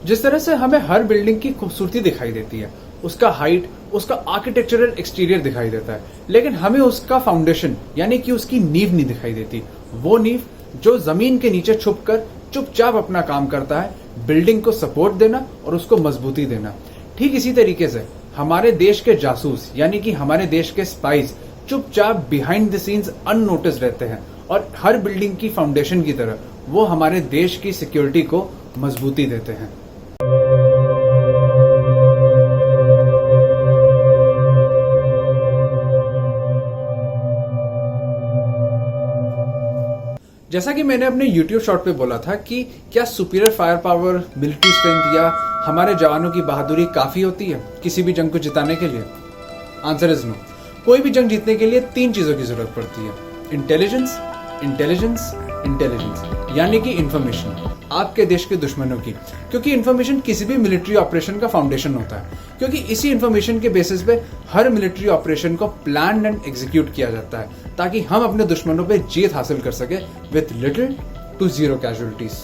जिस तरह से हमें हर बिल्डिंग की खूबसूरती दिखाई देती है, उसका हाइट, उसका आर्किटेक्चरल एक्सटीरियर दिखाई देता है, लेकिन हमें उसका फाउंडेशन यानी कि उसकी नींव नहीं दिखाई देती। वो नींव जो जमीन के नीचे छुपकर चुपचाप अपना काम करता है, बिल्डिंग को सपोर्ट देना और उसको मजबूती देना। ठीक इसी तरीके से हमारे देश के जासूस यानी कि हमारे देश के स्पाइस चुपचाप बिहाइंड द सीन्स अननोटिस रहते हैं और हर बिल्डिंग की फाउंडेशन की तरह वो हमारे देश की सिक्योरिटी को मजबूती देते हैं। जैसा कि मैंने अपने YouTube शॉर्ट पे बोला था कि क्या superior fire power, military strength या हमारे जवानों की बहादुरी काफी होती है किसी भी जंग को जिताने के लिए? Answer is no. कोई भी जंग जीतने के लिए 3 चीजों की जरूरत पड़ती है: इंटेलिजेंस, इंटेलिजेंस, इंटेलिजेंस, यानी कि इंफॉर्मेशन आपके देश के दुश्मनों की, क्योंकि इंफॉर्मेशन किसी भी मिलिट्री ऑपरेशन का फाउंडेशन होता है, क्योंकि इसी इंफॉर्मेशन के बेसिस पे हर मिलिट्री ऑपरेशन को प्लान एंड एग्जीक्यूट किया जाता है ताकि हम अपने दुश्मनों पे जीत हासिल कर सके with little to zero casualties.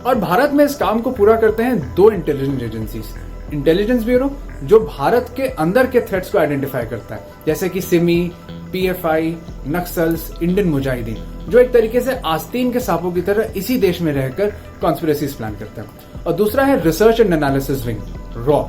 और भारत में इस काम को पूरा करते हैं 2 इंटेलिजेंस एजेंसीज। इंटेलिजेंस ब्यूरो जो भारत के अंदर के थ्रेट्स को आइडेंटिफाई करता है, जैसे कि Simi, PFI, Naxals, Indian Mujahideen, जो एक तरीके से आस्तीन के सांपों की तरह इसी देश में रहकर कॉन्स्पिरेसीज प्लान करते हैं। और दूसरा है research and analysis wing, raw,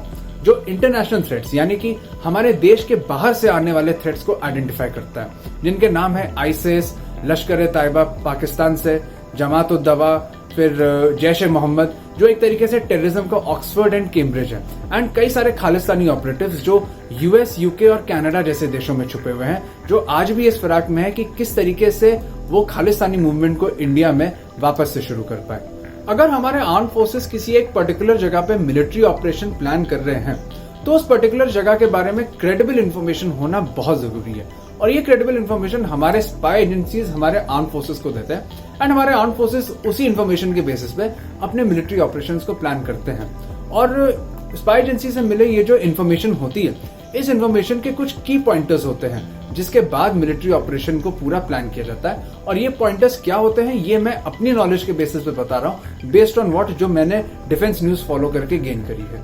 जो इंटरनेशनल थ्रेट्स यानी कि हमारे देश के बाहर से आने वाले थ्रेट्स को आइडेंटिफाई करता है, जिनके नाम है आईसिस, लश्कर ए तैयबा पाकिस्तान से, जमात उद दवा, फिर जैश ए मोहम्मद, जो एक तरीके से टेररिज्म का ऑक्सफोर्ड एंड कैम्ब्रिज है, एंड कई सारे खालिस्तानी ऑपरेटिव्स जो यूएस, यूके और कनाडा जैसे देशों में छुपे हुए हैं, जो आज भी इस फिराक में है कि किस तरीके से वो खालिस्तानी मूवमेंट को इंडिया में वापस से शुरू कर पाए। अगर हमारे आर्म फोर्सेस किसी एक पर्टिकुलर जगह पे मिलिट्री ऑपरेशन प्लान कर रहे हैं तो उस पर्टिकुलर जगह के बारे में क्रेडिबल इंफॉर्मेशन होना बहुत जरूरी है, और ये क्रेडिबल इंफॉर्मेशन हमारे स्पाई एजेंसीज हमारे आर्म फोर्सेस को देते हैं, एंड हमारे आर्म फोर्सेस उसी इंफॉर्मेशन के बेसिस पे अपने मिलिट्री ऑपरेशंस को प्लान करते हैं। और स्पाई एजेंसी से मिले ये जो इन्फॉर्मेशन होती है, इस इन्फॉर्मेशन के कुछ की पॉइंटर्स होते हैं जिसके बाद मिलिट्री ऑपरेशन को पूरा प्लान किया जाता है। और ये पॉइंटर्स क्या होते हैं ये मैं अपनी नॉलेज के बेसिस पे बता रहा हूँ, बेस्ड ऑन व्हाट जो मैंने डिफेंस न्यूज फॉलो करके गेन करी है।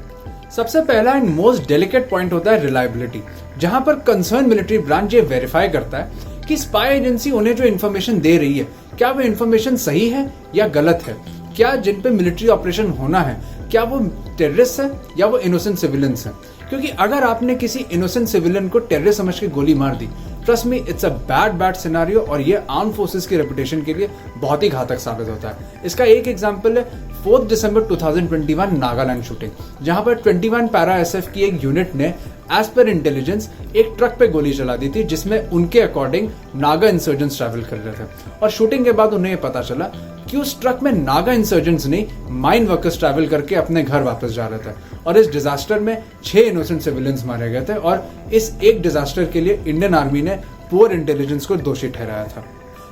सबसे पहला एंड मोस्ट डेलिकेट पॉइंट होता है रिलायबिलिटी, जहां पर कंसर्न मिलिट्री ब्रांच ये वेरीफाई करता है कि स्पाई एजेंसी उन्हें जो इन्फॉर्मेशन दे रही है क्या वो इन्फॉर्मेशन सही है या गलत है, क्या जिन पे मिलिट्री ऑपरेशन होना है क्या वो टेररिस्ट है या वो इनोसेंट सिविलियंस है। क्योंकि अगर आपने किसी इनोसेंट सिविलियन को टेररिस्ट समझ के गोली मार दी, trust me it's a bad scenario, और ये आर्म फोर्सेस की रेपुटेशन के लिए बहुत ही घातक साबित होता है। इसका एक एग्जांपल है 4 दिसंबर 2021 नागालैंड शूटिंग, जहां पर 21 पैरा एसएफ की एक यूनिट ने एज पर इंटेलिजेंस एक ट्रक पे गोली चला दी थी जिसमें उनके अकॉर्डिंग नागा इंसर्जेंट्स ट्रैवल कर रहे थे, और शूटिंग के बाद उन्हें ये पता चला कि उस ट्रक में नागा इंसर्जेंट्स नहीं, माइन वर्कर्स ट्रैवल करके अपने घर वापस जा रहे थे। और इस डिजास्टर में 6 इनोसेंट सिविलियंस मारे गए थे, और इस एक डिजास्टर के लिए इंडियन आर्मी ने पुअर इंटेलिजेंस को दोषी ठहराया था।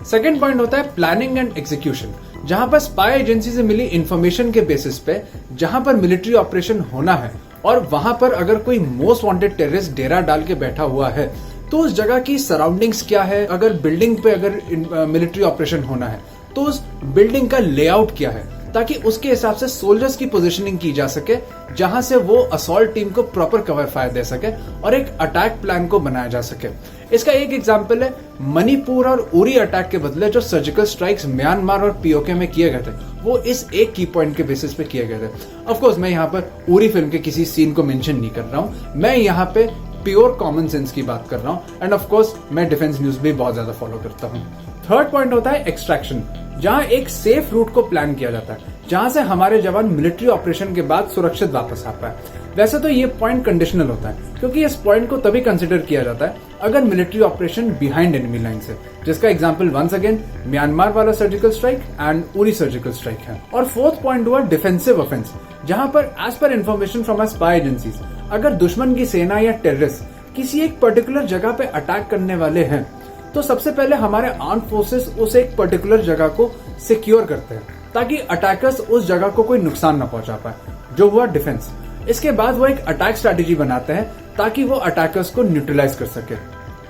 सेकेंड पॉइंट होता है प्लानिंग एंड एग्जीक्यूशन, जहां पर स्पाई एजेंसी से मिली इंफॉर्मेशन के बेसिस पे जहां पर मिलिट्री ऑपरेशन होना है और वहां पर अगर कोई मोस्ट वांटेड टेररिस्ट डेरा डाल के बैठा हुआ है तो उस जगह की सराउंडिंग्स क्या है, अगर बिल्डिंग पे अगर मिलिट्री ऑपरेशन होना है तो उस बिल्डिंग का लेआउट क्या है, ताकि उसके हिसाब से सोल्जर्स की पोजीशनिंग की जा सके जहां से वो असॉल्ट टीम को प्रॉपर कवर फायर दे सके और एक अटैक प्लान को बनाया जा सके। इसका एक एग्जांपल है मणिपुर और उरी अटैक के बदले जो सर्जिकल स्ट्राइक्स म्यांमार और पीओके में किए गए थे, वो इस एक की पॉइंट के बेसिस पे किए गए थे। ऑफ कोर्स मैं यहाँ पर उरी फिल्म के किसी सीन को मेंशन नहीं कर रहा हूँ, मैं यहाँ पे प्योर कॉमन सेंस की बात कर रहा हूँ, एंड ऑफ कोर्स मैं डिफेंस न्यूज भी बहुत ज्यादा फॉलो करता हूँ। थर्ड पॉइंट होता है एक्सट्रैक्शन, जहां एक सेफ रूट को प्लान किया जाता है जहां से हमारे जवान मिलिट्री ऑपरेशन के बाद सुरक्षित वापस आ पाए। वैसे तो ये पॉइंट कंडीशनल होता है, क्योंकि इस पॉइंट को तभी कंसिडर किया जाता है अगर military operation behind enemy line से, जिसका एग्जांपल वंस अगेन म्यांमार वाला surgical strike and Uri surgical strike है। और फोर्थ पॉइंट हुआ डिफेंसिव ऑफेंस, जहां पर as per information from spy agencies अगर दुश्मन की सेना या टेररिस्ट किसी एक पर्टिकुलर जगह पे अटैक करने वाले हैं तो सबसे पहले हमारे आर्म फोर्सेस उस एक पर्टिकुलर जगह को सिक्योर करते हैं ताकि अटैकर्स उस जगह को कोई नुकसान न पहुंचा पाए, जो हुआ डिफेंस। इसके बाद वो एक अटैक स्ट्रैटेजी बनाते हैं ताकि वो अटैकर्स को न्यूट्रलाइज कर सके,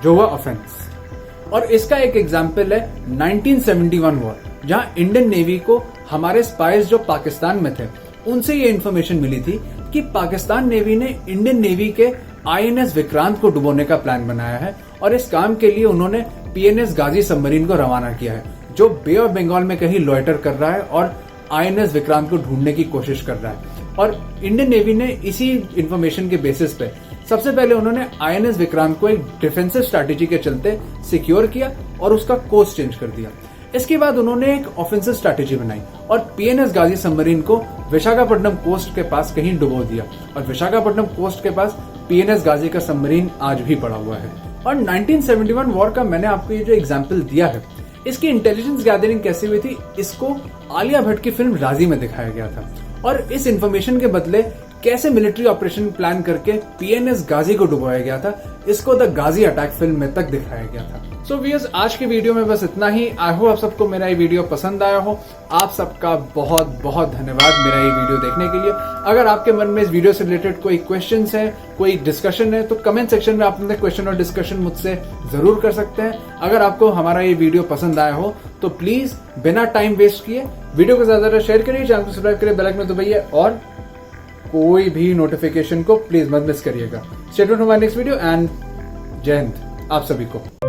जो हुआ ऑफेंस। और इसका एक एग्जांपल है 1971 वॉर, जहां इंडियन नेवी को हमारे स्पाइस जो पाकिस्तान में थे उनसे ये इन्फॉर्मेशन मिली थी कि पाकिस्तान नेवी ने इंडियन नेवी के INS विक्रांत को डुबोने का प्लान बनाया है और इस काम के लिए उन्होंने PNS गाजी सबमरीन को रवाना किया है, जो बे ऑफ बंगाल में कहीं लॉयटर कर रहा है और INS विक्रांत को ढूंढने की कोशिश कर रहा है। और इंडियन नेवी ने इसी इंफॉर्मेशन के बेसिस पे सबसे पहले उन्होंने INS विक्रांत को एक डिफेंसिव स्ट्रैटेजी के चलते सिक्योर किया और उसका कोर्स चेंज कर दिया। इसके बाद उन्होंने एक ऑफेंसिव स्ट्रैटेजी बनाई और PNS गाजी सबमरीन को विशाखापट्टनम कोस्ट के पास कहीं डुबो दिया और विशाखापट्टनम कोस्ट के पास PNS गाजी का सबमरीन आज भी पड़ा हुआ है। और 1971 वॉर का मैंने आपको ये जो एग्जाम्पल दिया है, इसकी इंटेलिजेंस गैदरिंग कैसे हुई थी, इसको आलिया भट्ट की फिल्म राजी में दिखाया गया था और इस इंफॉर्मेशन के बदले कैसे मिलिट्री ऑपरेशन प्लान करके PNS गाजी को डुबोया गया था, इसको द गाजी अटैक फिल्म में तक दिखाया गया था। सो व्यूअर्स, आज की वीडियो में बस इतना ही। आई होप आप सबको मेरा ये वीडियो पसंद आया हो। आप सबका बहुत बहुत धन्यवाद मेरा ये वीडियो देखने के लिए। अगर आपके मन में इस वीडियो से रिलेटेड कोई क्वेश्चन है, कोई डिस्कशन है, तो कमेंट सेक्शन में आप अपने क्वेश्चन और डिस्कशन मुझसे जरूर कर सकते हैं। अगर आपको हमारा ये वीडियो पसंद आया हो तो प्लीज बिना टाइम वेस्ट किए वीडियो को ज्यादा शेयर करिए, चैनल को सब्सक्राइब करिए, बेल आइकन दबाइए और कोई भी नोटिफिकेशन को प्लीज मत मिस करिएगा। Stay tuned for my next video and जय हिंद आप सभी को।